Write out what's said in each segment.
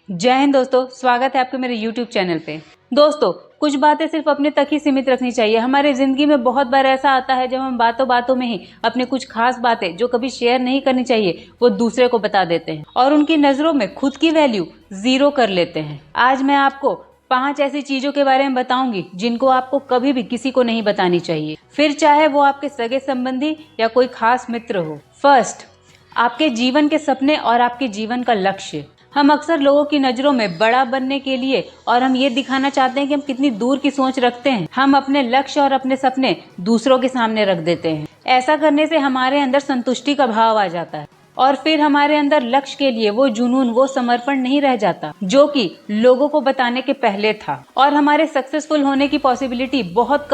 जय हिंद दोस्तों, स्वागत है आपके मेरे YouTube चैनल पे। दोस्तों, कुछ बातें सिर्फ अपने तक ही सीमित रखनी चाहिए। हमारे जिंदगी में बहुत बार ऐसा आता है जब हम बातों बातों में ही अपने कुछ खास बातें जो कभी शेयर नहीं करनी चाहिए वो दूसरे को बता देते हैं और उनकी नजरों में खुद की वैल्यू जीरो कर लेते हैं। आज मैं आपको 5 ऐसी चीजों के बारे में बताऊंगी जिनको आपको कभी भी किसी को नहीं बतानी चाहिए, फिर चाहे वो आपके सगे संबंधी या कोई खास मित्र हो। फर्स्ट, आपके जीवन के सपने और आपके जीवन का लक्ष्य। हम अक्सर लोगों की नजरों में बड़ा बनने के लिए और हम ये दिखाना चाहते हैं कि हम कितनी दूर की सोच रखते हैं, हम अपने लक्ष्य और अपने सपने दूसरों के सामने रख देते हैं। ऐसा करने से हमारे अंदर संतुष्टि का भाव आ जाता है और फिर हमारे अंदर लक्ष्य के लिए वो जुनून, वो समर्पण नहीं रह जाता जो कि लोगों को बताने के पहले था, और हमारे सक्सेसफुल होने की पॉसिबिलिटी बहुत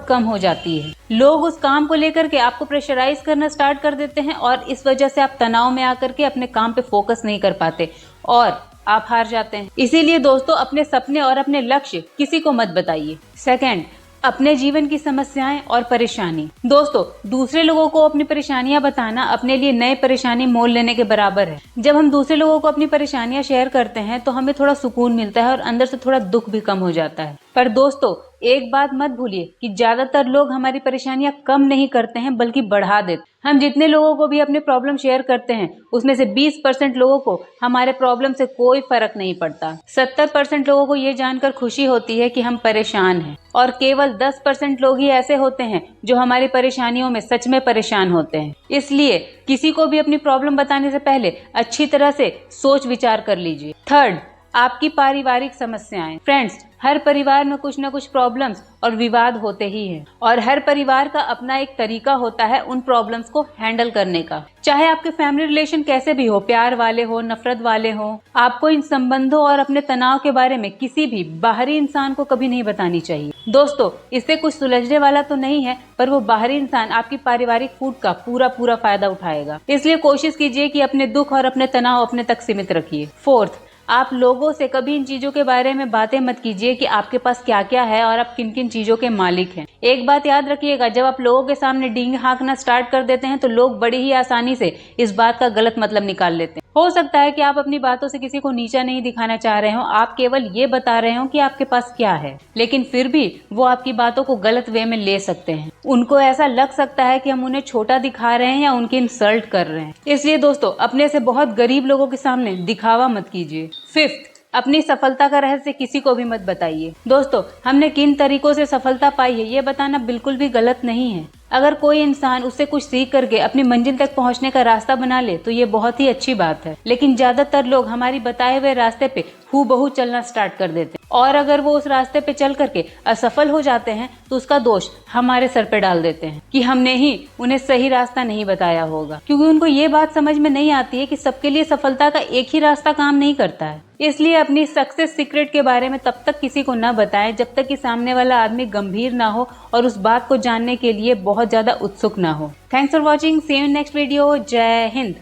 कम हो जाती है। लोग उस काम को लेकर के आपको प्रेशराइज करना स्टार्ट कर देते हैं और इस वजह से आप तनाव में आकर के अपने काम पे फोकस नहीं कर पाते और आप हार जाते हैं। इसीलिए दोस्तों, अपने सपने और अपने लक्ष्य किसी को मत बताइए। सेकंड, अपने जीवन की समस्याएं और परेशानी। दोस्तों, दूसरे लोगों को अपनी परेशानियां बताना अपने लिए नए परेशानी मोल लेने के बराबर है। जब हम दूसरे लोगों को अपनी परेशानियां शेयर करते हैं तो हमें थोड़ा सुकून मिलता है और अंदर से थोड़ा दुख भी कम हो जाता है। पर दोस्तों, एक बात मत भूलिए कि ज्यादातर लोग हमारी परेशानियां कम नहीं करते हैं बल्कि बढ़ा देते हैं। हम जितने लोगों को भी अपने प्रॉब्लम शेयर करते हैं उसमें से 20% लोगों को हमारे प्रॉब्लम से कोई फर्क नहीं पड़ता। 70% लोगों को ये जानकर खुशी होती है कि हम परेशान हैं और केवल 10% लोग ही ऐसे होते हैं जो हमारी परेशानियों में सच में परेशान होते हैं। इसलिए किसी को भी अपनी प्रॉब्लम बताने से पहले अच्छी तरह से सोच विचार कर लीजिए। थर्ड, आपकी पारिवारिक समस्याएं। फ्रेंड्स, हर परिवार में कुछ न कुछ प्रॉब्लम्स और विवाद होते ही हैं और हर परिवार का अपना एक तरीका होता है उन प्रॉब्लम्स को हैंडल करने का। चाहे आपके फैमिली रिलेशन कैसे भी हो, प्यार वाले हो, नफरत वाले हो, आपको इन संबंधों और अपने तनाव के बारे में किसी भी बाहरी इंसान को कभी नहीं बतानी चाहिए। दोस्तों, इससे कुछ सुलझने वाला तो नहीं है, पर वो बाहरी इंसान आपकी पारिवारिक फूट का पूरा फायदा उठाएगा। इसलिए कोशिश कीजिए कि अपने दुख और अपने तनाव अपने तक सीमित रखिए। फोर्थ, आप लोगों से कभी इन चीजों के बारे में बातें मत कीजिए कि आपके पास क्या क्या है और आप किन किन चीजों के मालिक हैं। एक बात याद रखिएगा, जब आप लोगों के सामने डींग हाँकना स्टार्ट कर देते हैं तो लोग बड़ी ही आसानी से इस बात का गलत मतलब निकाल लेते हैं। हो सकता है कि आप अपनी बातों से किसी को नीचा नहीं दिखाना चाह रहे हो, आप केवल ये बता रहे हो कि आपके पास क्या है, लेकिन फिर भी वो आपकी बातों को गलत वे में ले सकते हैं। उनको ऐसा लग सकता है कि हम उन्हें छोटा दिखा रहे हैं या उनकी इंसल्ट कर रहे हैं। इसलिए दोस्तों, अपने से बहुत गरीब लोगों के सामने दिखावा मत कीजिए। फिफ्थ, अपनी सफलता का रहस्य किसी को भी मत बताइए। दोस्तों, हमने किन तरीकों से सफलता पाई है ये बताना बिल्कुल भी गलत नहीं है। अगर कोई इंसान उससे कुछ सीख करके अपनी मंजिल तक पहुंचने का रास्ता बना ले तो ये बहुत ही अच्छी बात है, लेकिन ज्यादातर लोग हमारी बताए हुए रास्ते पे हूबहू चलना स्टार्ट कर देते हैं और अगर वो उस रास्ते पे चल करके असफल हो जाते हैं तो उसका दोष हमारे सर पे डाल देते हैं कि हमने ही उन्हें सही रास्ता नहीं बताया होगा, क्योंकि उनको ये बात समझ में नहीं आती है कि सबके लिए सफलता का एक ही रास्ता काम नहीं करता है। इसलिए अपनी सक्सेस सीक्रेट के बारे में तब तक किसी को न बताएं जब तक कि सामने वाला आदमी गंभीर ना हो और उस बात को जानने के लिए बहुत ज्यादा उत्सुक ना हो। Thanks for watching, see you in next video. जय हिंद।